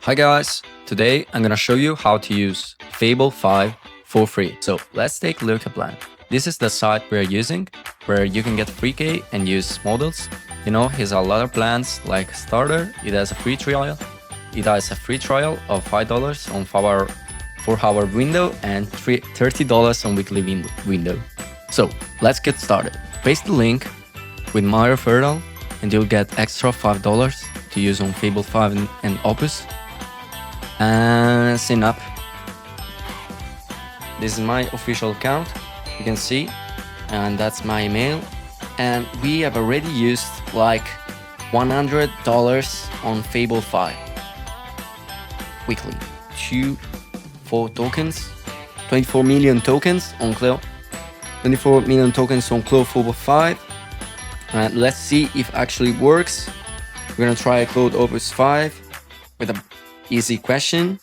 Hi guys, today I'm gonna show you how to use Fable 5 for free. So let's take a look at plan. This is the site we're using, where you can get free key and use models. You know, here's a lot of plans like starter, it has a free trial. It has a free trial of $5 on 4-hour window and $30 on weekly window. So let's get started. Paste the link with my referral and you'll get extra $5 to use on Fable 5 and Opus. And sign up. This is my official account, you can see, and that's my email. And we have already used like $100 on Fable 5 weekly. 4 tokens, 24 million tokens on Claude, 24 million tokens on Claude Fable 5. And let's see if actually works. We're gonna try Claude Opus 5 with a easy question.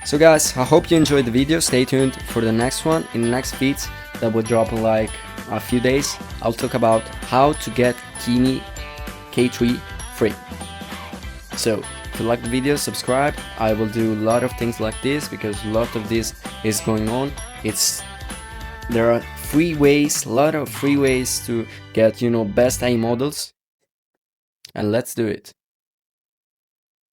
So guys, I hope you enjoyed the video. Stay tuned for the next one. In the next feeds that will drop in like a few days, I'll talk about how to get Kimi K3 free. So if you like the video, subscribe. I will do a lot of things like this because a lot of this is going on. There are free ways, a lot of free ways to get, best AI models, and let's do it.